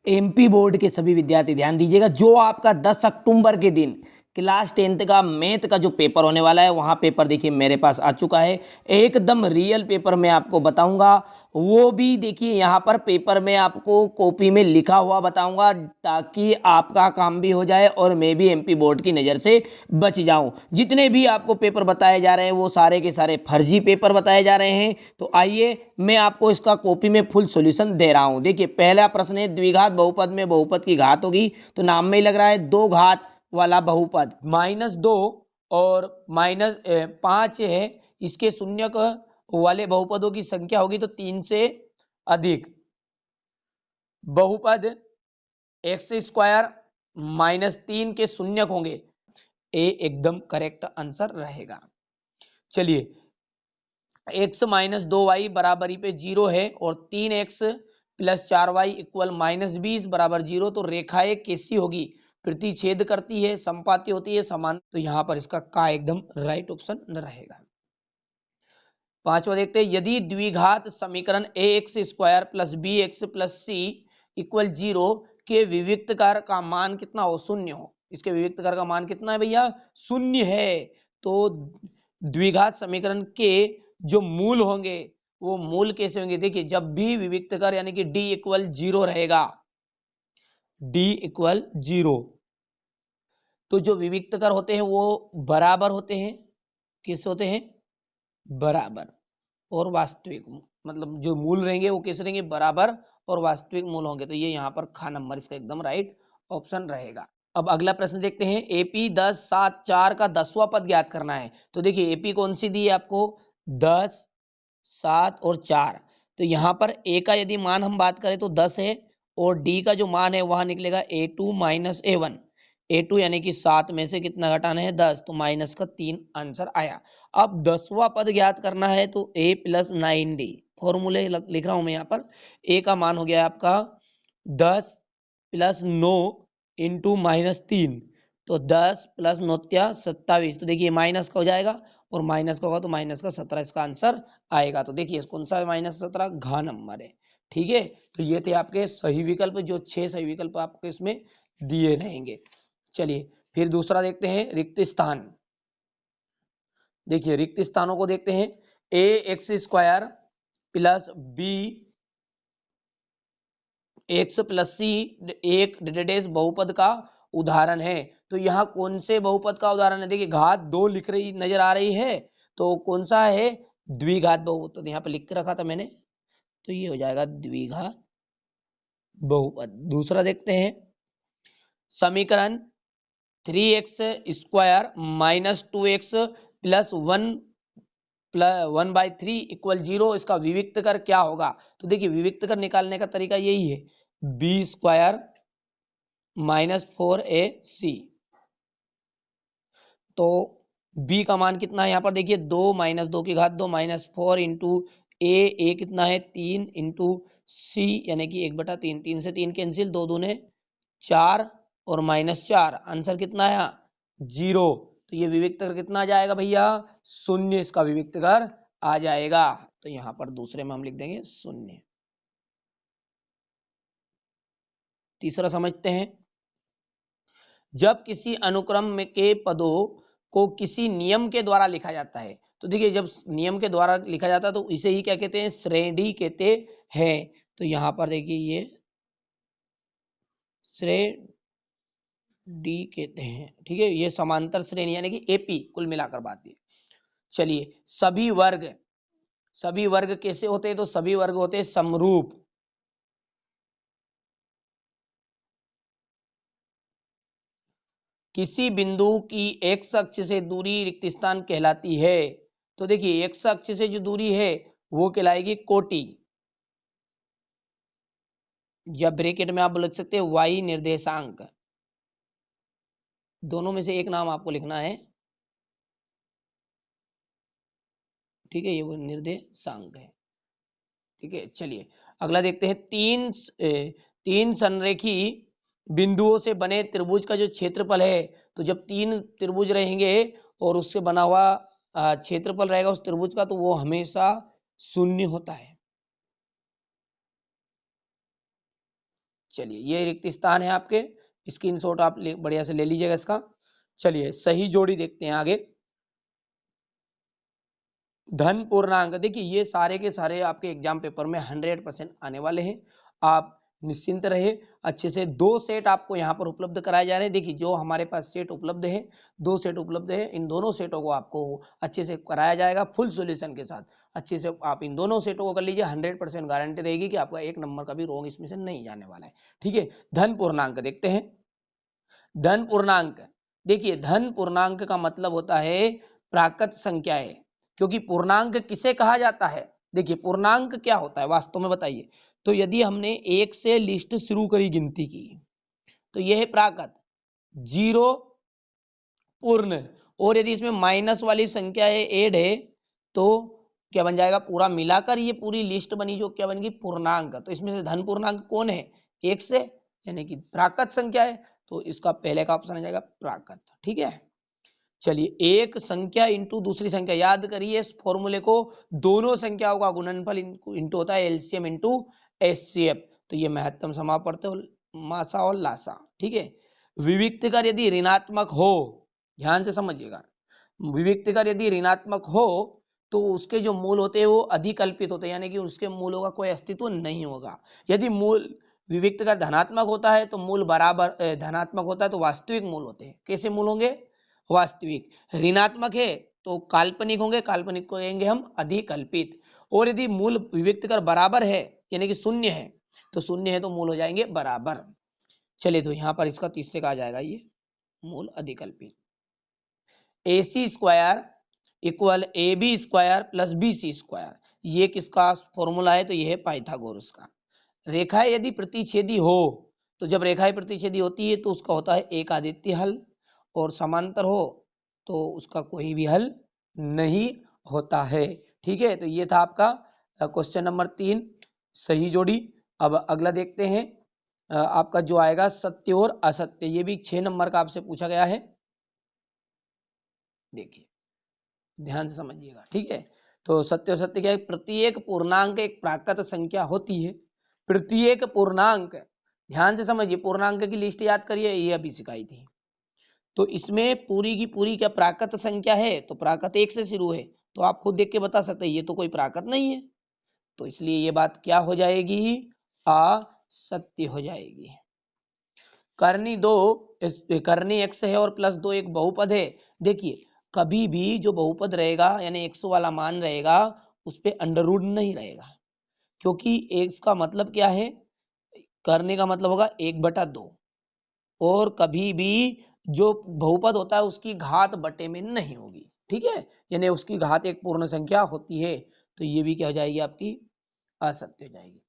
MP board के सभी विद्यार्थी ध्यान दीजिएगा, जो आपका 10 अक्टूबर के दिन क्लास 10th का मैथ का जो पेपर होने वाला है, वहाँ पेपर देखिए मेरे पास आ चुका है। एकदम रियल पेपर मैं आपको बताऊंगा, वो भी देखिए यहाँ पर पेपर में आपको कॉपी में लिखा हुआ बताऊंगा, ताकि आपका काम भी हो जाए और मैं भी एमपी बोर्ड की नज़र से बच जाऊं। जितने भी आपको पेपर बताए जा रहे हैं वो सारे के सारे फर्जी पेपर बताए जा रहे हैं। तो आइए मैं आपको इसका कॉपी में फुल सॉल्यूशन दे रहा हूं। देखिए पहला प्रश्न है, द्विघात बहुपद में बहुपद की घात होगी, तो नाम में ही लग रहा है दो घात वाला बहुपद, -2 और -5 है, इसके शून्यक वाले बहुपदों की संख्या होगी तो 3 से अधिक। बहुपद x² -3 के शून्यक होंगे, ए एकदम करेक्ट आंसर रहेगा। चलिए x - 2y बराबरी पे 0 है और 3x + 4y = -20 बराबर 0, तो रेखाएं कैसी होगी? प्रतिच्छेद करती है, संपाती होती है, समान। तो यहाँ पर इसका का एकदम राइट ऑप्शन रहेगा। पांचवा देखते हैं, यदि द्विघात समीकरण ax² + bx + c = 0 के विविक्तकार का मान कितना हो? 0 हो। इसके विविक्तकार का मान कितना है भैया? 0 है। तो द्विघात समीकरण के जो मूल होंगे वो मूल कैसे होंगे? देखिए जब भी विविक्तकार यानी कि d = 0 रहेगा, d = 0, तो जो विविक्तकार होते हैं वो बराबर होते हैं। किस होते हैं? बराबर। और वास्तविक, मतलब जो मूल रहेंगे वो कैसे रहेंगे? बराबर और वास्तविक मूल होंगे। तो ये यहाँ पर खा नंबर इसका एकदम राइट ऑप्शन रहेगा। अब अगला प्रश्न देखते हैं, एपी 10, 7, 4 का 10वां पद ज्ञात करना है। तो देखिए एपी कौन सी दी है आपको? 10, 7 और 4। तो यहाँ पर ए का यदि मान हम बात करें तो 10 है, और डी का जो मान है वहां निकलेगा A2 - A1। A2 यानी कि 7 में से कितना घटाना है? 10, तो माइनस का 3 आंसर आया। अब 10वां पद ज्ञात करना है तो a + 9d, फॉर्मूले लिख रहा हूं मैं यहाँ पर। a का मान हो गया आपका 10 + 9 × -3, तो 10 + 9 27। तो देखिए माइनस का हो जाएगा, और माइनस का होगा तो -17 इसका आंसर आएगा। तो देखिए कौन सा -17? घ नंबर है। ठीक है, तो ये थे आपके सही विकल्प, जो 6 सही विकल्प आपको इसमें दिए रहेंगे। चलिए फिर दूसरा देखते हैं, रिक्त स्थान। देखिए रिक्त स्थानों को देखते हैं, ax² + bx + c एक डैश बहुपद का उदाहरण है। तो यहाँ कौन से बहुपद का उदाहरण है? देखिए घात 2 लिख रही नजर आ रही है, तो कौन सा है? द्विघात बहुपद। तो यहाँ पर लिख के रखा था मैंने, तो ये हो जाएगा द्विघात बहुपद। दूसरा देखते हैं, समीकरण 3x² - 2x + 1/3 = 0, इसका विविक्तकर क्या होगा? तो देखिए विविक्तकर निकालने का तरीका यही है, b² - 4ac। तो b का मान कितना है यहाँ पर? देखिए 2 - 2 की घात 2 -4 × a कितना है? 3 × c यानी कि 1/3। 3 से 3 कैंसिल, 2 दूने 4 और -4, आंसर कितना है? 0। तो ये विविक्तकर कितना आ जाएगा भैया? 0 इसका विविक्तकर आ जाएगा। तो यहाँ पर दूसरे में हम लिख देंगे 0। तीसरा समझते हैं, जब किसी अनुक्रम में के पदों को किसी नियम के द्वारा लिखा जाता है। तो देखिए जब नियम के द्वारा लिखा जाता है तो इसे ही क्या कहते हैं? श्रेणी कहते हैं। तो यहाँ पर देखिए ये श्रेणी कहते हैं। ठीक है, ये समांतर श्रेणी यानी कि एपी कुल मिलाकर बात है। चलिए सभी वर्ग कैसे होते हैं? तो सभी वर्ग होते हैं समरूप। किसी बिंदु की एक्स अक्ष से दूरी रिक्त स्थान कहलाती है। तो देखिए एक्स अक्ष से जो दूरी है वो कहलाएगी कोटि, या ब्रैकेट में आप लिख सकते हैं y निर्देशांक। दोनों में से एक नाम आपको लिखना है। ठीक है, ये वो निर्देशांक है। ठीक है, चलिए अगला देखते हैं, तीन संरेखी बिंदुओं से बने त्रिभुज का जो क्षेत्रफल है। तो जब 3 त्रिभुज रहेंगे और उससे बना हुआ क्षेत्रफल रहेगा उस त्रिभुज का, तो वो हमेशा 0 होता है। चलिए ये रिक्त स्थान है आपके, स्क्रीनशॉट आप बढ़िया से ले लीजिएगा इसका। चलिए सही जोड़ी देखते हैं आगे। धन पूर्णांक, देखिए ये सारे के सारे आपके एग्जाम पेपर में 100% आने वाले हैं, आप निश्चिंत रहे। अच्छे से 2 सेट आपको यहाँ पर उपलब्ध कराए जा रहे हैं। देखिए जो हमारे पास सेट उपलब्ध है, 2 सेट उपलब्ध है, इन दोनों सेटों को आपको अच्छे से कराया जाएगा फुल सॉल्यूशन के साथ। अच्छे से आप इन दोनों सेटों को कर लीजिए, 100% गारंटी रहेगी कि आपका 1 नंबर का भी रॉन्ग इसमें से नहीं जाने वाला है। ठीक है, धन पूर्णांक देखते हैं। धन पूर्णांक, देखिए धन पूर्णांक का मतलब होता है प्राकृत संख्याएं, क्योंकि पूर्णांक किसे कहा जाता है? देखिए पूर्णांक क्या होता है वास्तव में बताइए। तो यदि हमने 1 से लिस्ट शुरू करी गिनती की, तो यह है प्राकृत, 0 पूर्ण, और यदि इसमें माइनस वाली संख्या है ऐड है, तो क्या बन जाएगा? पूरा मिलाकर ये पूरी लिस्ट बनी, जो क्या बनेगी? पूर्णांक। तो इसमें से धन पूर्णांक कौन है? 1 से, यानी कि प्राकृत संख्या है, तो इसका पहले का ऑप्शन आ जाएगा प्राकृत। ठीक है, चलिए एक संख्या इंटू दूसरी संख्या, याद करिए इस फॉर्मूले को, दोनों संख्याओं का गुणनफल इंटू होता है एलसीएम इंटू एचसीएफ। तो ये महत्तम समापवर्त मासा और लासा। ठीक है, विविक्त कर यदि ऋणात्मक हो, ध्यान से समझिएगा, विविक्त कर यदि ऋणात्मक हो तो उसके जो मूल होते हैं वो अधिकल्पित होते हैं, यानी कि उसके मूलों का कोई अस्तित्व नहीं होगा। यदि मूल विविक्त का धनात्मक होता है तो मूल बराबर धनात्मक होता है तो वास्तविक मूल होते हैं। कैसे मूल होंगे? वास्तविक। ऋणात्मक है तो काल्पनिक होंगे, काल्पनिक को कहेंगे हम अधिकल्पित। और यदि मूल विविक्त कर बराबर है यानी कि शून्य है, तो शून्य है तो मूल हो जाएंगे बराबर। चलिए तो यहाँ पर इसका तीसरे का आ जाएगा ये मूल अधिकल्पित। AC square equal AB square plus BC square, ये किसका फॉर्मूला है? तो ये है पाइथागोरस का। रेखाएं यदि प्रतिच्छेदी हो, तो जब रेखाएं प्रतिच्छेदी होती है तो उसका होता है एक आदित्य हल, और समांतर हो तो उसका कोई भी हल नहीं होता है। ठीक है, तो ये था आपका क्वेश्चन नंबर 3, सही जोड़ी। अब अगला देखते हैं, आपका जो आएगा सत्य और असत्य, ये भी 6 नंबर का आपसे पूछा गया है। देखिए ध्यान से समझिएगा। ठीक है, तो सत्य और सत्य क्या है? प्रत्येक पूर्णांक एक प्राकृत संख्या होती है। प्रत्येक पूर्णांक, ध्यान से समझिए, पूर्णांक की लिस्ट याद करिए, ये अभी सिखाई थी। तो इसमें पूरी की पूरी क्या प्राकृत संख्या है? तो प्राकृत 1 से शुरू है, तो आप खुद देख के बता सकते हैं ये तो कोई प्राकृत नहीं है, तो इसलिए ये बात क्या हो जाएगी? असत्य हो जाएगी। करनी 2, करनी x है और प्लस 2 एक बहुपद है। देखिए कभी भी जो बहुपद रहेगा यानी 100 वाला मान रहेगा, उस पे अंडर रूट नहीं रहेगा, क्योंकि x का मतलब क्या है? करने का मतलब होगा 1/2, और कभी भी जो बहुपद होता है उसकी घात बटे में नहीं होगी। ठीक है, यानी उसकी घात एक पूर्ण संख्या होती है, तो ये भी क्या हो जाएगी? आपकी असत्य हो जाएगी।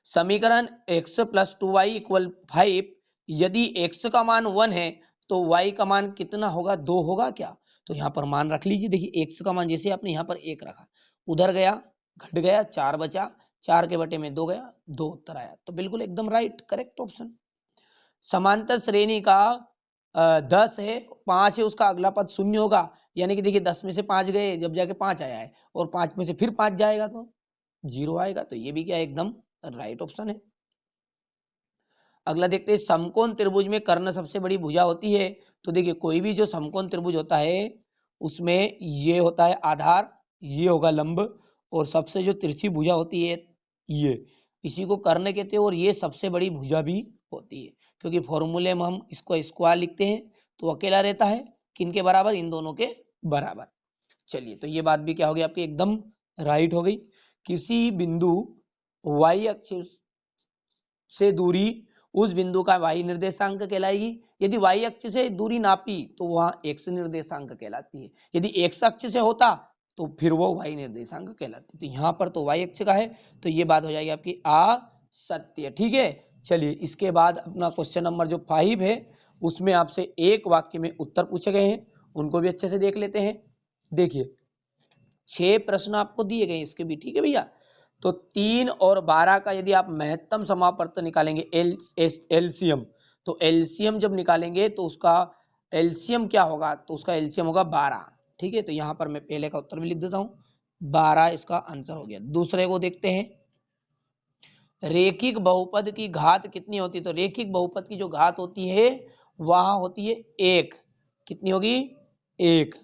समीकरण x प्लस 2y इक्वल 5, यदि x का मान 1 है तो y का मान कितना होगा? 2 होगा क्या? तो यहाँ पर मान रख लीजिए। देखिए x का मान जैसे आपने यहाँ पर 1 रखा, उधर गया, घट गया, 4 बचा, 4 के बटे में 2 गया, 2 उत्तर आया, तो बिल्कुल एकदम राइट करेक्ट ऑप्शन। समांतर श्रेणी का 10 है, 5 है, उसका अगला पद शून्य होगा, यानी कि देखिए 10 में से 5 गए जब जाके 5 आया है, और 5 में से फिर 5 जाएगा तो 0 आएगा, तो ये भी क्या एकदम राइट ऑप्शन है। अगला देखते हैं, समकोण त्रिभुज में कर्ण सबसे बड़ी भुजा होती है। तो देखिए कोई भी जो समकोण त्रिभुज होता है उसमें ये होता है आधार, ये होगा लंब, और सबसे जो तिरछी भुजा होती है ये, इसी को कर्ण कहते हैं, और ये सबसे बड़ी भुजा भी होती है, क्योंकि फॉर्मूले में हम इसको स्क्वायर लिखते हैं तो अकेला रहता है, किनके बराबर? इन दोनों के बराबर। चलिए तो ये बात भी क्या हो गई आपकी? एकदम राइट हो गई। किसी बिंदु y अक्ष से दूरी उस बिंदु का y निर्देशांक कहलाएगी। यदि y अक्ष से दूरी नापी तो वह x निर्देशांक कहलाती है। यदि x अक्ष से होता तो फिर वो y निर्देशांक कहलाती। तो यहाँ पर तो y अक्ष का है, तो ये बात हो जाएगी आपकी असत्य। ठीक है, चलिए इसके बाद अपना क्वेश्चन नंबर जो 5 है, उसमें आपसे एक वाक्य में उत्तर पूछे गए हैं, उनको भी अच्छे से देख लेते हैं। देखिए 6 प्रश्न आपको दिए गए इसके भी। ठीक है भैया, तो 3 और 12 का यदि आप महत्तम समापवर्त निकालेंगे एलसीएम, तो एलसीएम जब निकालेंगे तो उसका एलसीएम क्या होगा? तो उसका एलसीएम होगा 12। ठीक है, तो यहाँ पर मैं पहले का उत्तर भी लिख देता हूँ, 12 इसका आंसर हो गया। दूसरे को देखते हैं, रेखिक बहुपद की घात कितनी होती है? तो रेखिक बहुपद की जो घात होती है वहां होती है 1। कितनी होगी? 1,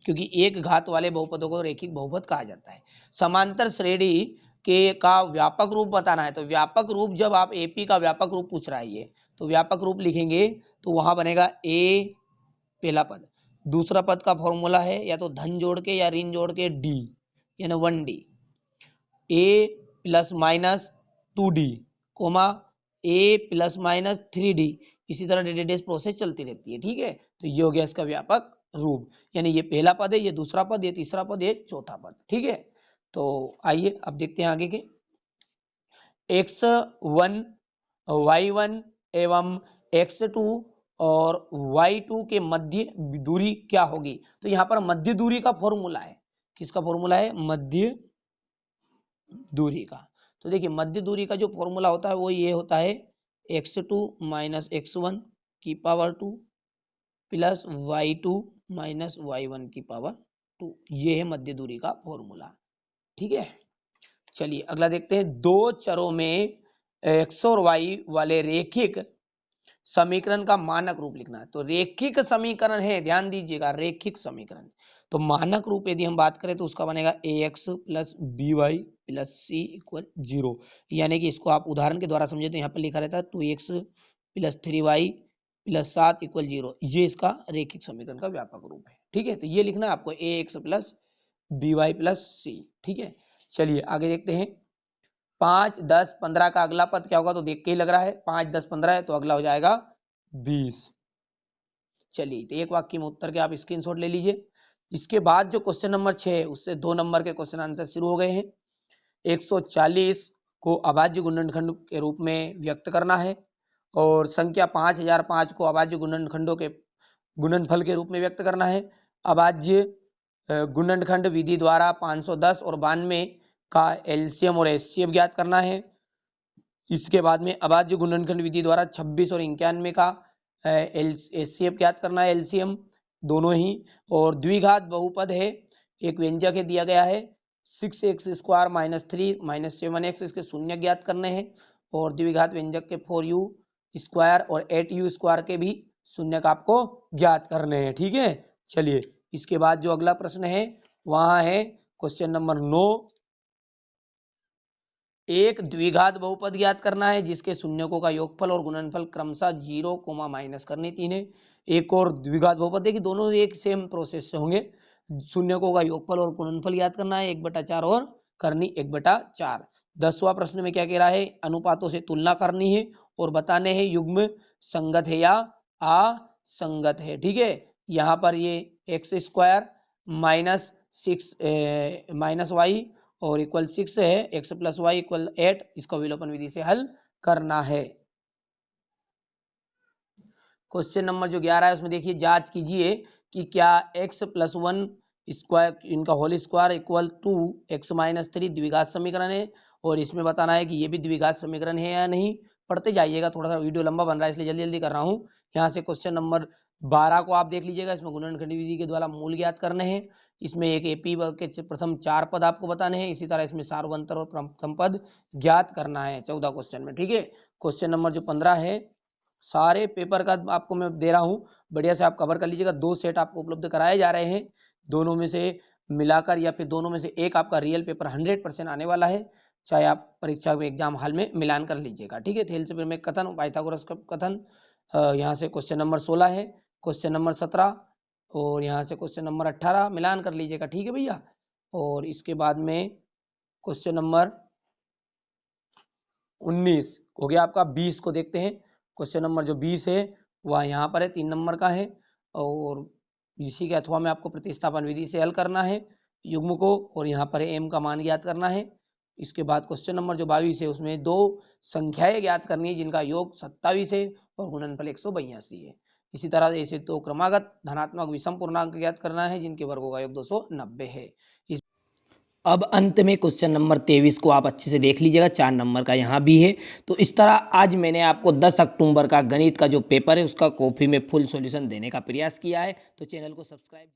क्योंकि एक घात वाले बहुपदों को रेखिक बहुपद कहा जाता है। समांतर श्रेणी के का व्यापक रूप बताना है, तो व्यापक रूप जब आप एपी का व्यापक रूप पूछ रहा है ये, तो व्यापक रूप लिखेंगे तो वहां बनेगा ए पहला पद, दूसरा पद का फॉर्मूला है या तो धन जोड़ के या ऋण जोड़ के डी, यानी 1D, ए प्लस माइनस 2D, कोमा ए प्लस माइनस 3D, इसी तरह डेस प्रोसेस चलती रहती है। ठीक है, तो ये हो गया इसका व्यापक रूप, यानी ये पहला पद है, ये दूसरा पद, ये तीसरा पद, ये चौथा पद। ठीक है, तो आइए अब देखते हैं आगे के। x1 y1 एवं x2 और y2 के मध्य दूरी क्या होगी? तो यहाँ पर मध्य दूरी का फॉर्मूला है, किसका फॉर्मूला है? मध्य दूरी का। तो देखिए मध्य दूरी का जो फॉर्मूला होता है वो ये होता है x2 माइनस x1 की power 2 plus y2 minus y1 की पावर 2, ये है मध्य दूरी का फॉर्मूला। ठीक है, चलिए अगला देखते हैं। दो चरों में x और y वाले रेखिक समीकरण का मानक रूप लिखना है। तो रेखिक समीकरण है, ध्यान दीजिएगा, रेखिक समीकरण। तो मानक रूप यदि हम बात करें तो उसका बनेगा ax plus by plus C equal 0, यानी कि इसको आप उदाहरण के द्वारा समझे तो यहाँ पर लिखा रहता है 2x plus 3y plus 7 equal 0, ये इसका रेखिक समीकरण का व्यापक रूप है। ठीक है, तो ये लिखना है आपको ax प्लस by प्लस सी। ठीक है, चलिए आगे देखते हैं। 5, 10, 15 का अगला पद क्या होगा? तो देख के ही लग रहा है 5, 10, 15 है, तो अगला हो जाएगा 20। चलिए, तो एक वाक्य में उत्तर के आप स्क्रीनशॉट ले लीजिए। इसके बाद जो क्वेश्चन नंबर 6 है उससे 2 नंबर के क्वेश्चन आंसर शुरू हो गए हैं। 140 को अभाज्य गुणनखंड के रूप में व्यक्त करना है और संख्या 5005 को अभाज्य गुणनखंडों के गुणनफल के रूप में व्यक्त करना है। अभाज्य गुणनखंड विधि द्वारा 510 और 92 का एलसीएम और एचसीएफ ज्ञात करना है। इसके बाद में अभाज्य गुणनखंड विधि द्वारा 26 और 91 का एचसीएफ ज्ञात करना है, एलसीएम दोनों ही। और द्विघात बहुपद है, एक व्यंजक है दिया गया है 6x² माइनस 3 माइनस 7x, इसके शून्य ज्ञात करने हैं। और द्विघात व्यंजक के 4u² और 8u² के भी शून्य का आपको ज्ञात करने हैं। ठीक है, चलिए इसके बाद जो अगला प्रश्न है वहां है क्वेश्चन नंबर 9। एक द्विघात बहुपद ज्ञात करना है जिसके शून्यकों का योगफल और गुणनफल क्रमशः 0, माइनस करनी 3 है। एक और द्विघात बहुपद देखिए दोनों एक सेम प्रोसेस से होंगे। शून्यकों का योगफल और गुणनफल ज्ञात करना है 1/4 और करनी 1/4। 10वां प्रश्न में क्या कह रहा है? अनुपातों से तुलना करनी है और बताने हैं युग्म संगत है या असंगत है। ठीक है, यहाँ पर ये x² माइनस 6 माइनस वाई और इक्वल 6 है, x प्लस वाई इक्वल 8, इसको विलोपन विधि से हल करना है। क्वेश्चन नंबर जो 11 है उसमें देखिए जांच कीजिए कि क्या x प्लस 1 स्क्वायर इनका whole square equal to x minus 3 द्विघात समीकरण है, और इसमें बताना है कि ये भी द्विघात समीकरण है या नहीं। पढ़ते जाइएगा, थोड़ा सा वीडियो लंबा बन रहा है इसलिए जल्दी जल्दी कर रहा हूँ। यहाँ से क्वेश्चन नंबर 12 को आप देख लीजिएगा, इसमें गुणनखंड विधि के द्वारा मूल ज्ञात करने हैं। इसमें एक एपी के प्रथम 4 पद आपको बताने हैं, इसी तरह इसमें सार्वंतर और प्रथम पद ज्ञात करना है 14 क्वेश्चन में। ठीक है, क्वेश्चन नंबर जो 15 है सारे पेपर का आपको मैं दे रहा हूँ, बढ़िया से आप कवर कर लीजिएगा। 2 सेट आपको उपलब्ध कराए जा रहे हैं, दोनों में से मिलाकर या फिर दोनों में से एक आपका रियल पेपर 100% आने वाला है, चाहे आप परीक्षा में एग्जाम हॉल में मिलान कर लीजिएगा। ठीक है, थेल्सपिर में कथन, पाइथागोरस का कथन, यहाँ से क्वेश्चन नंबर 16 है, क्वेश्चन नंबर 17 और यहाँ से क्वेश्चन नंबर 18 मिलान कर लीजिएगा। ठीक है भैया, और इसके बाद में क्वेश्चन नंबर 19 हो गया आपका। 20 को देखते हैं। क्वेश्चन नंबर जो 20 है वह यहाँ पर है, 3 नंबर का है, और इसी के अथवा में आपको प्रतिस्थापन विधि से हल करना है युग्म को, और यहाँ पर एम का मान ज्ञात करना है। इसके बाद क्वेश्चन नंबर जो 22 है उसमें 2 संख्याएं ज्ञात करनी है जिनका योग 27 है और गुणनफल 182 है। इसी तरह ऐसे 2 क्रमागत धनात्मक विषम पूर्णांक ज्ञात करना है जिनके वर्गों का योग 290 है। अब अंत में क्वेश्चन नंबर 23 को आप अच्छे से देख लीजिएगा, 4 नंबर का यहाँ भी है। तो इस तरह आज मैंने आपको 10 अक्टूबर का गणित का जो पेपर है उसका कॉपी में फुल सॉल्यूशन देने का प्रयास किया है। तो चैनल को सब्सक्राइब